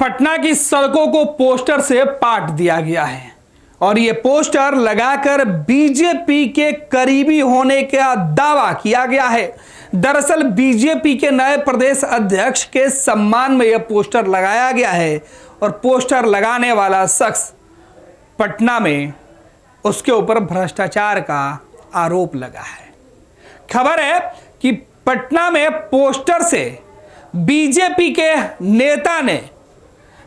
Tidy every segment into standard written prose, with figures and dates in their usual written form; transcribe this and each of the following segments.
पटना की सड़कों को पोस्टर से पाट दिया गया है और ये पोस्टर लगाकर बीजेपी के करीबी होने का दावा किया गया है। दरअसल बीजेपी के नए प्रदेश अध्यक्ष के सम्मान में यह पोस्टर लगाया गया है और पोस्टर लगाने वाला शख्स पटना में उसके ऊपर भ्रष्टाचार का आरोप लगा है। खबर है कि पटना में पोस्टर से बीजेपी के नेता ने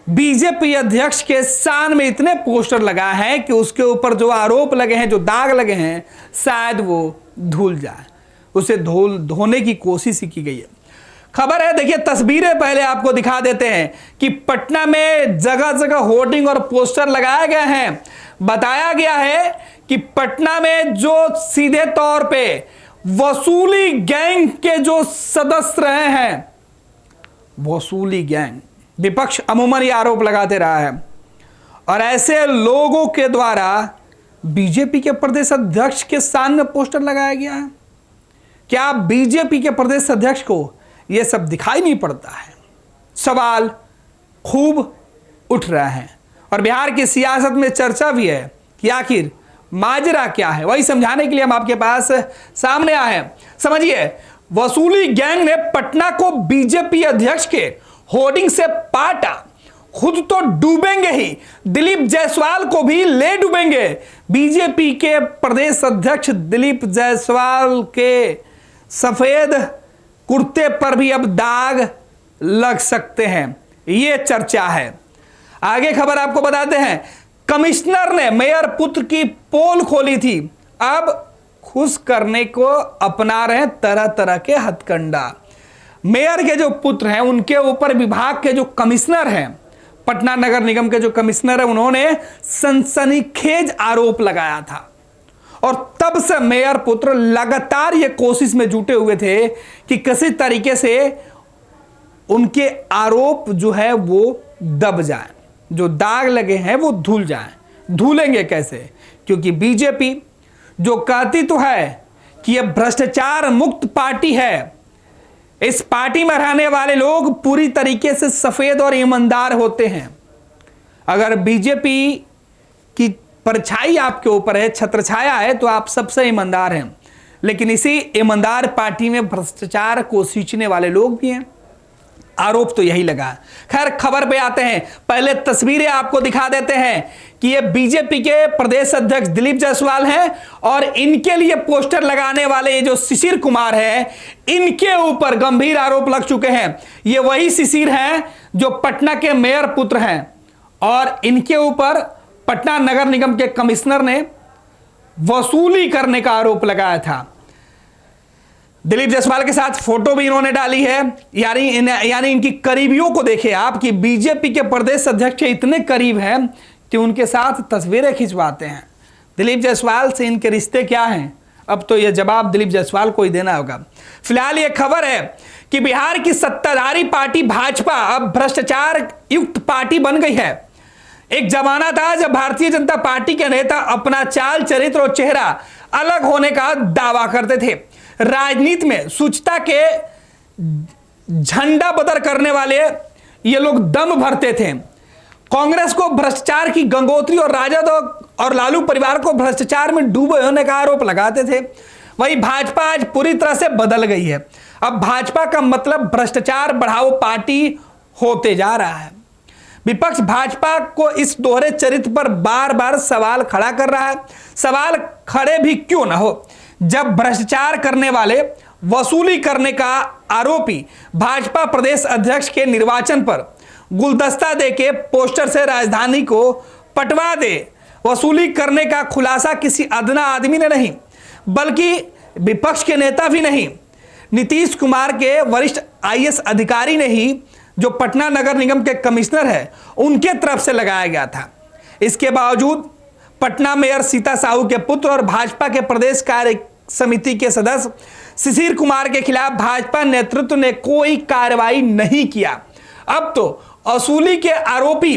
बीजेपी अध्यक्ष के शान में इतने पोस्टर लगाए हैं कि उसके ऊपर जो आरोप लगे हैं, जो दाग लगे हैं, शायद वो धुल जाए, उसे धोने की कोशिश की गई है। खबर है, देखिए तस्वीरें पहले आपको दिखा देते हैं कि पटना में जगह जगह होर्डिंग और पोस्टर लगाए गए हैं। बताया गया है कि पटना में जो सीधे तौर पे वसूली गैंग के जो सदस्य रहे हैं, वसूली गैंग, विपक्ष अमूमन ये आरोप लगाते रहा है और ऐसे लोगों के द्वारा बीजेपी के प्रदेश अध्यक्ष के सामने पोस्टर लगाया गया है। क्या बीजेपी के प्रदेश अध्यक्ष को यह सब दिखाई नहीं पड़ता है? सवाल खूब उठ रहे हैं और बिहार की सियासत में चर्चा भी है कि आखिर माजरा क्या है। वही समझाने के लिए हम आपके पास सामने आए हैं। समझिए, वसूली गैंग ने पटना को बीजेपी अध्यक्ष के होर्डिंग से पाटा, खुद तो डूबेंगे ही, दिलीप जायसवाल को भी ले डूबेंगे। बीजेपी के प्रदेश अध्यक्ष दिलीप जायसवाल के सफेद कुर्ते पर भी अब दाग लग सकते हैं, यह चर्चा है। आगे खबर आपको बताते हैं, कमिश्नर ने मेयर पुत्र की पोल खोली थी, अब खुश करने को अपना रहे तरह तरह के हथकंडा। मेयर के जो पुत्र हैं उनके ऊपर विभाग के जो कमिश्नर हैं, पटना नगर निगम के जो कमिश्नर हैं, उन्होंने सनसनीखेज आरोप लगाया था और तब से मेयर पुत्र लगातार ये कोशिश में जुटे हुए थे कि किसी तरीके से उनके आरोप जो है वो दब जाए, जो दाग लगे हैं वो धुल जाएं। धुलेंगे कैसे? क्योंकि बीजेपी जो कहती तो है कि यह भ्रष्टाचार मुक्त पार्टी है, इस पार्टी में रहने वाले लोग पूरी तरीके से सफेद और ईमानदार होते हैं। अगर बीजेपी की परछाई आपके ऊपर है, छत्रछाया है, तो आप सबसे ईमानदार हैं, लेकिन इसी ईमानदार पार्टी में भ्रष्टाचार को सींचने वाले लोग भी हैं। आरोप तो यही लगा। खैर, खबर पे आते हैं। पहले तस्वीरें आपको दिखा देते हैं कि ये बीजेपी के प्रदेश अध्यक्ष दिलीप जायसवाल हैं और इनके लिए पोस्टर लगाने वाले ये जो शिशिर कुमार है, इनके ऊपर गंभीर आरोप लग चुके हैं। ये वही शिशिर हैं जो पटना के मेयर पुत्र हैं और इनके ऊपर पटना नगर निगम के कमिश्नर ने वसूली करने का आरोप लगाया था। दिलीप जायसवाल के साथ फोटो भी इन्होंने डाली है, यानी इनकी करीबियों को देखे आप कि बीजेपी के प्रदेश अध्यक्ष के इतने करीब हैं कि उनके साथ तस्वीरें खिंचवाते हैं। दिलीप जायसवाल से इनके रिश्ते क्या हैं, अब तो यह जवाब दिलीप जायसवाल को ही देना होगा। फिलहाल यह खबर है कि बिहार की सत्ताधारी पार्टी भाजपा अब भ्रष्टाचार युक्त पार्टी बन गई है। एक जमाना था जब भारतीय जनता पार्टी के नेता अपना चाल, चरित्र और चेहरा अलग होने का दावा करते थे। राजनीति में शुचिता के झंडा बदर करने वाले ये लोग दम भरते थे। कांग्रेस को भ्रष्टाचार की गंगोत्री और राजद और लालू परिवार को भ्रष्टाचार में डूबे होने का आरोप लगाते थे। वही भाजपा आज पूरी तरह से बदल गई है। अब भाजपा का मतलब भ्रष्टाचार बढ़ाओ पार्टी होते जा रहा है। विपक्ष भाजपा को इस दोहरे चरित्र पर बार बार सवाल खड़ा कर रहा है। सवाल खड़े भी क्यों ना हो, जब भ्रष्टाचार करने वाले, वसूली करने का आरोपी भाजपा प्रदेश अध्यक्ष के निर्वाचन पर गुलदस्ता देके पोस्टर से राजधानी को पटवा दे। वसूली करने का खुलासा किसी अदना आदमी ने नहीं, बल्कि विपक्ष के नेता भी नहीं, नीतीश कुमार के वरिष्ठ आईएएस अधिकारी ने ही, जो पटना नगर निगम के कमिश्नर है, उनके तरफ से लगाया गया था। इसके बावजूद पटना मेयर सीता साहू के पुत्र और भाजपा के प्रदेश कार्य समिति के सदस्य शिशिर कुमार के खिलाफ भाजपा नेतृत्व ने कोई कार्रवाई नहीं किया। अब तो वसूली के आरोपी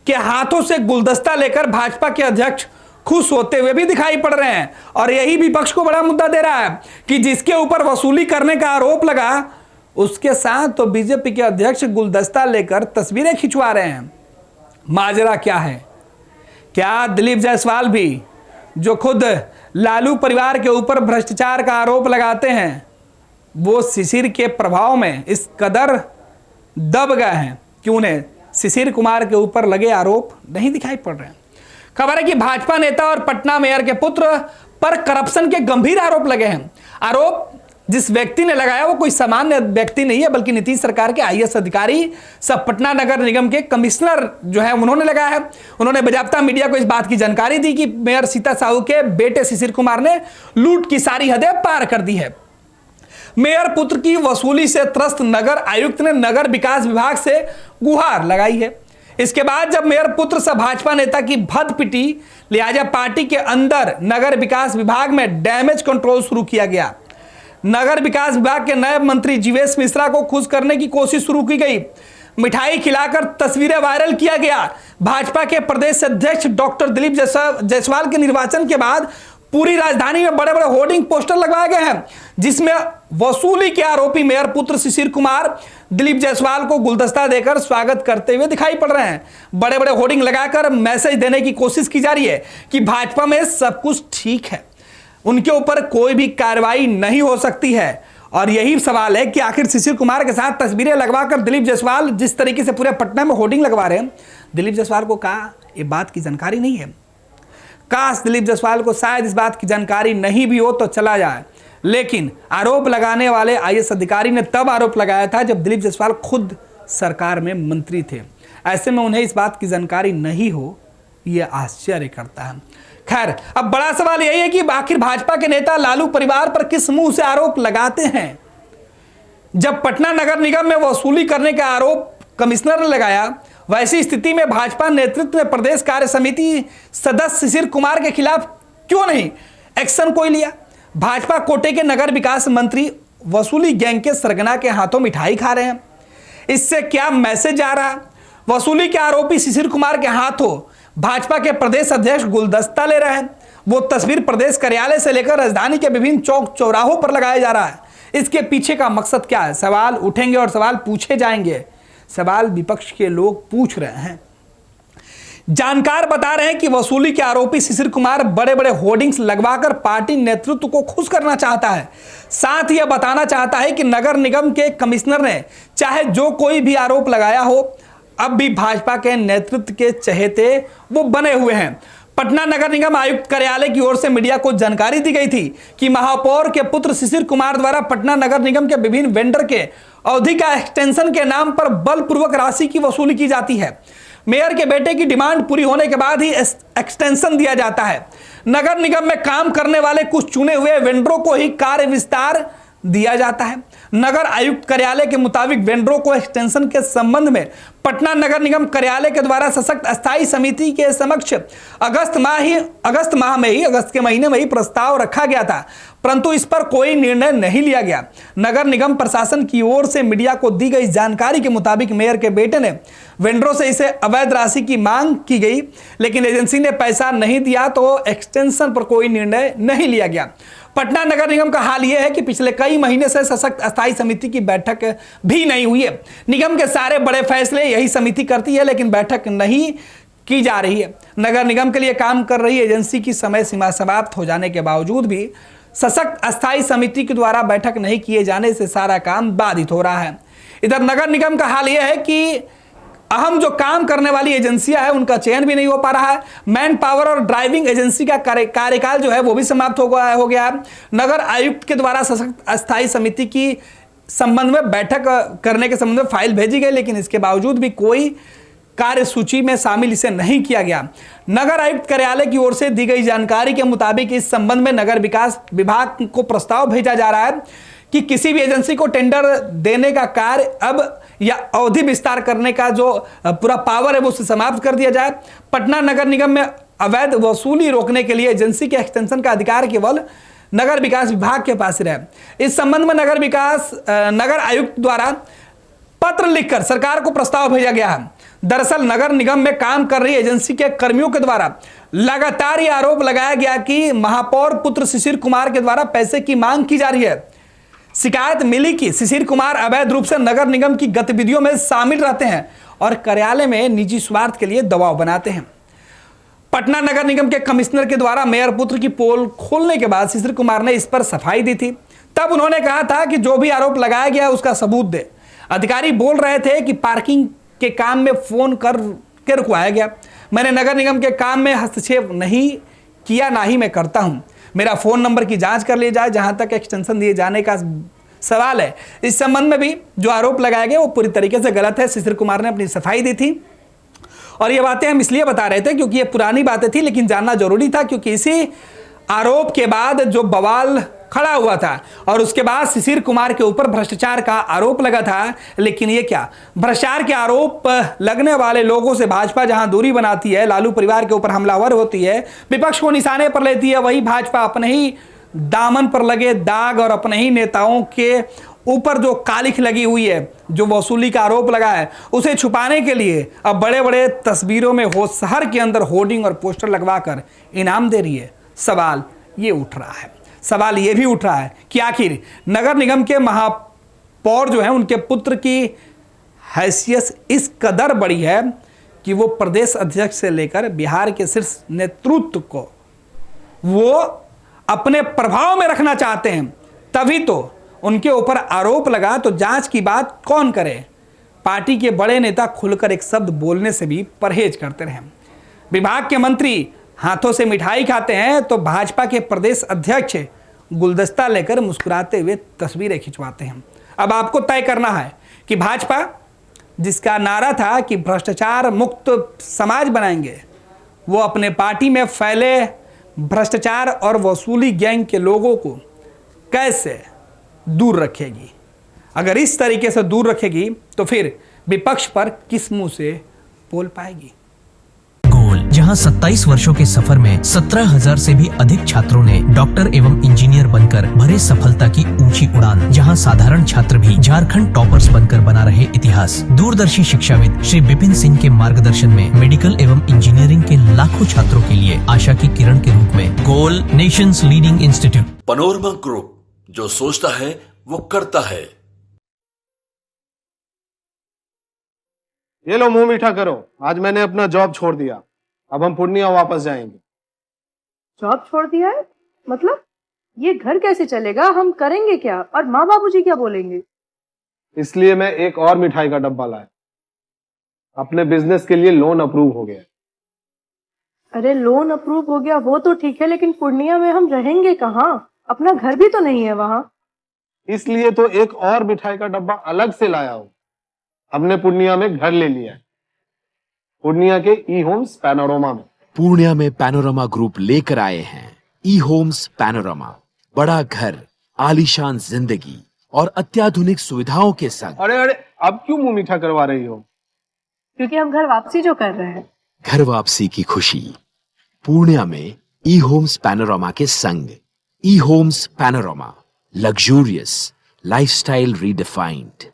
के हाथों से गुलदस्ता लेकर भाजपा के अध्यक्ष खुश होते हुए भी दिखाई पड़ रहे हैं और यही विपक्ष को बड़ा मुद्दा दे रहा है कि जिसके ऊपर वसूली करने का आरोप लगा उसके साथ तो बीजेपी के अध्यक्ष गुलदस्ता लेकर तस्वीरें खिंचवा रहे हैं। माजरा क्या है? क्या दिलीप जायसवाल भी, जो खुद लालू परिवार के ऊपर भ्रष्टाचार का आरोप लगाते हैं, वो शिशिर के प्रभाव में इस कदर दब गए हैं कि उन्हें शिशिर कुमार के ऊपर लगे आरोप नहीं दिखाई पड़ रहे हैं? खबर है कि भाजपा नेता और पटना मेयर के पुत्र पर करप्शन के गंभीर आरोप लगे हैं। आरोप जिस व्यक्ति ने लगाया वो कोई सामान्य व्यक्ति नहीं है, बल्कि नीतीश सरकार के आईएएस अधिकारी सब पटना नगर निगम के कमिश्नर जो है उन्होंने लगाया है। उन्होंने बाकायदा मीडिया को इस बात की जानकारी दी कि मेयर सीता साहू के बेटे शिशिर कुमार ने लूट की सारी हदें पार कर दी है। मेयर पुत्र की वसूली से त्रस्त नगर आयुक्त ने नगर विकास विभाग से गुहार लगाई है। इसके बाद जब मेयर पुत्र से भाजपा नेता की भद पिटी, लिहाजा पार्टी के अंदर नगर विकास विभाग में डैमेज कंट्रोल शुरू किया गया। नगर विकास विभाग के नए मंत्री जीवेश मिश्रा को खुश करने की कोशिश शुरू की गई। मिठाई खिलाकर तस्वीरें वायरल किया गया। भाजपा के प्रदेश अध्यक्ष डॉक्टर दिलीप जायसवाल के निर्वाचन के बाद पूरी राजधानी में बड़े बड़े होर्डिंग पोस्टर लगवाए गए हैं, जिसमें वसूली के आरोपी मेयर पुत्र शिशिर कुमार दिलीप जायसवाल को गुलदस्ता देकर स्वागत करते हुए दिखाई पड़ रहे हैं। बड़े बड़े होर्डिंग लगाकर मैसेज देने की कोशिश की जा रही है कि भाजपा में सब कुछ ठीक है, उनके ऊपर कोई भी कार्रवाई नहीं हो सकती है। और यही सवाल है कि आखिर शिशिर कुमार के साथ तस्वीरें लगवाकर दिलीप जायसवाल जिस तरीके से पूरे पटना में होर्डिंग लगवा रहे हैं, दिलीप जायसवाल को क्या ये बात की जानकारी नहीं है? काश दिलीप जायसवाल को शायद इस बात की जानकारी नहीं भी हो तो चला जाए, लेकिन आरोप लगाने वाले आईएएस अधिकारी ने तब आरोप लगाया था जब दिलीप जायसवाल खुद सरकार में मंत्री थे। ऐसे में उन्हें इस बात की जानकारी नहीं हो, यह आश्चर्य करता है। खैर, अब बड़ा सवाल यही है कि आखिर भाजपा के नेता लालू परिवार पर किस मुंह से आरोप लगाते हैं? जब पटना नगर निगम में वसूली करने का आरोप कमिश्नर ने लगाया, वैसी स्थिति में भाजपा नेतृत्व ने प्रदेश कार्य समिति सदस्य शिशिर कुमार के खिलाफ क्यों नहीं एक्शन कोई लिया? भाजपा कोटे के नगर विकास मंत्री वसूली गैंग के सरगना के हाथों मिठाई खा रहे हैं। इससे क्या मैसेज आ रहा? वसूली के आरोपी शिशिर कुमार के हाथों भाजपा के प्रदेश अध्यक्ष गुलदस्ता ले रहे हैं। वो तस्वीर प्रदेश कार्यालय से लेकर राजधानी के विभिन्न चौक चौराहों पर लगाया जा रहा है। इसके पीछे का मकसद क्या है? सवाल उठेंगे और सवाल पूछे जाएंगे। सवाल विपक्ष के लोग पूछ रहे हैं। जानकार बता रहे हैं कि वसूली के आरोपी शिशिर कुमार बड़े बड़े होर्डिंग्स लगवाकर पार्टी नेतृत्व को खुश करना चाहता है। साथ ही यह बताना चाहता है कि नगर निगम के कमिश्नर ने चाहे जो कोई भी आरोप लगाया हो, अब भी भाजपा के नेतृत्व के चहेते वो बने हुए हैं। पटना नगर निगम आयुक्त कार्यालय की ओर से मीडिया को जानकारी दी गई थी कि महापौर के पुत्र शिशिर कुमार द्वारा पटना नगर निगम के विभिन्न वेंडर के अवधि का एक्सटेंशन के नाम पर बलपूर्वक राशि की वसूली की जाती है। मेयर के बेटे की डिमांड पूरी होने के बाद ही एक्सटेंशन दिया जाता है। नगर निगम में काम करने वाले कुछ चुने हुए वेंडरों को ही कार्य विस्तार दिया जाता है। नगर आयुक्त कार्यालय के मुताबिक वेंडरों को एक्सटेंशन के संबंध में पटना नगर निगम कार्यालय के द्वारा सशक्त अस्थायी समिति के समक्ष अगस्त के महीने में ही प्रस्ताव रखा गया था, परंतु इस पर कोई निर्णय नहीं लिया गया। नगर निगम प्रशासन की ओर से मीडिया को दी गई जानकारी के मुताबिक मेयर के बेटे ने वेंडरों से इसे अवैध राशि की मांग की गई, लेकिन एजेंसी ने पैसा नहीं दिया तो एक्सटेंशन पर कोई निर्णय नहीं लिया गया। पटना नगर निगम का हाल यह है कि पिछले कई महीने से सशक्त अस्थायी समिति की बैठक भी नहीं हुई है। निगम के सारे बड़े फैसले यही समिति करती है, लेकिन बैठक नहीं की जा रही है। नगर निगम के लिए काम कर रही एजेंसी की समय सीमा समाप्त हो जाने के बावजूद भी सशक्त अस्थायी समिति के द्वारा बैठक नहीं किए जाने से सारा काम बाधित हो रहा है। इधर नगर निगम का हाल यह है कि अहम जो काम करने वाली एजेंसियां हैं उनका चयन भी नहीं हो पा रहा है। मैन पावर और ड्राइविंग एजेंसी का कार्यकाल जो है वो भी समाप्त हो गया है। नगर आयुक्त के द्वारा सशक्त अस्थायी समिति की संबंध में बैठक करने के संबंध में फाइल भेजी गई, लेकिन इसके बावजूद भी कोई कार्य सूची में शामिल इसे नहीं किया गया। नगर आयुक्त कार्यालय की ओर से दी गई जानकारी के मुताबिक इस संबंध में नगर विकास विभाग को प्रस्ताव भेजा जा रहा है कि किसी भी एजेंसी को टेंडर देने का कार्य अब या अवधि विस्तार करने का जो पूरा पावर है वो उसे समाप्त कर दिया जाए। पटना नगर निगम में अवैध वसूली रोकने के लिए एजेंसी के एक्सटेंशन का अधिकार केवल नगर विकास विभाग के पास रहे। इस संबंध में नगर आयुक्त द्वारा पत्र लिखकर सरकार को प्रस्ताव भेजा गया है। दरअसल नगर निगम में काम कर रही एजेंसी के कर्मियों के द्वारा लगातार यह आरोप लगाया गया कि महापौर पुत्र शिशिर कुमार के द्वारा पैसे की मांग की जा रही है। शिकायत मिली कि शिशिर कुमार अवैध रूप से नगर निगम की गतिविधियों में शामिल रहते हैं और कार्यालय में निजी स्वार्थ के लिए दबाव बनाते हैं। पटना नगर निगम के कमिश्नर के द्वारा मेयर पुत्र की पोल खोलने के बाद शिशिर कुमार ने इस पर सफाई दी थी। तब उन्होंने कहा था कि जो भी आरोप लगाया गया उसका सबूत दे। अधिकारी बोल रहे थे कि पार्किंग के काम में फोन कर के रुकवाया गया। मैंने नगर निगम के काम में हस्तक्षेप नहीं किया, ना ही मैं करता हूं। मेरा फोन नंबर की जांच कर ली जाए। जहां तक एक्सटेंशन दिए जाने का सवाल है, इस संबंध में भी जो आरोप लगाए गए वो पूरी तरीके से गलत है। शिशिर कुमार ने अपनी सफाई दी थी और ये बातें हम इसलिए बता रहे थे क्योंकि ये पुरानी बातें थी, लेकिन जानना जरूरी था क्योंकि इसी आरोप के बाद जो बवाल खड़ा हुआ था और उसके बाद शिशिर कुमार के ऊपर भ्रष्टाचार का आरोप लगा था। लेकिन ये क्या, भ्रष्टाचार के आरोप लगने वाले लोगों से भाजपा जहां दूरी बनाती है, लालू परिवार के ऊपर हमलावर होती है, विपक्ष को निशाने पर लेती है, वही भाजपा अपने ही दामन पर लगे दाग और अपने ही नेताओं के ऊपर जो कालिख लगी हुई है, जो वसूली का आरोप लगा है, उसे छुपाने के लिए अब बड़े बड़े तस्वीरों में हो शहर के अंदर होर्डिंग और पोस्टर लगवाकर इनाम दे रही है। सवाल ये उठ रहा है, सवाल ये भी उठ रहा है कि आखिर नगर निगम के महापौर जो हैं उनके पुत्र की हैसियत इस कदर बड़ी है कि वो प्रदेश अध्यक्ष से लेकर बिहार के शीर्ष नेतृत्व को वो अपने प्रभाव में रखना चाहते हैं। तभी तो उनके ऊपर आरोप लगा, तो जांच की बात कौन करे। पार्टी के बड़े नेता खुलकर एक शब्द बोलने से भी परहेज करते रहे। विभाग के मंत्री हाथों से मिठाई खाते हैं तो भाजपा के प्रदेश अध्यक्ष गुलदस्ता लेकर मुस्कुराते हुए तस्वीरें खिंचवाते हैं। अब आपको तय करना है कि भाजपा, जिसका नारा था कि भ्रष्टाचार मुक्त समाज बनाएंगे, वो अपने पार्टी में फैले भ्रष्टाचार और वसूली गैंग के लोगों को कैसे दूर रखेगी। अगर इस तरीके से दूर रखेगी तो फिर विपक्ष पर किस मुंह से बोल पाएगी। जहां 27 वर्षों के सफर में 17,000 से भी अधिक छात्रों ने डॉक्टर एवं इंजीनियर बनकर भरे सफलता की ऊंची उड़ान, जहां साधारण छात्र भी झारखंड टॉपर्स बनकर बना रहे इतिहास। दूरदर्शी शिक्षाविद श्री विपिन सिंह के मार्गदर्शन में मेडिकल एवं इंजीनियरिंग के लाखों छात्रों के लिए आशा की किरण के रूप में गोल nation's leading institute. Panorama group, जो सोचता है वो करता है। ये लो मुंह मीठा करो, आज मैंने अपना जॉब छोड़ दिया, अब हम पूर्णिया वापस जाएंगे। जॉब छोड़ दिया है? मतलब ये घर कैसे चलेगा? हम करेंगे क्या? और माँ बाबूजी क्या बोलेंगे? इसलिए मैं एक और मिठाई का डब्बा लाया। अपने बिजनेस के लिए लोन अप्रूव हो गया। अरे लोन अप्रूव हो गया वो तो ठीक है, लेकिन पूर्णिया में हम रहेंगे कहाँ? अपना घर भी तो नहीं है वहाँ। इसलिए तो एक और मिठाई का डब्बा अलग से लाया हूँ। हमने पूर्णिया में घर ले लिया है, पूर्णिया के ई होम्स पैनोरमा में। पूर्णिया में पैनोरमा ग्रुप लेकर आए हैं ई होम्स पैनोरमा। बड़ा घर, आलीशान जिंदगी और अत्याधुनिक सुविधाओं के संग। अरे अब क्यों मुंह मीठा करवा रही हो? क्योंकि हम घर वापसी जो कर रहे हैं। घर वापसी की खुशी पूर्णिया में ई होम्स पैनोरमा के संग। E homes panorama, luxurious lifestyle redefined.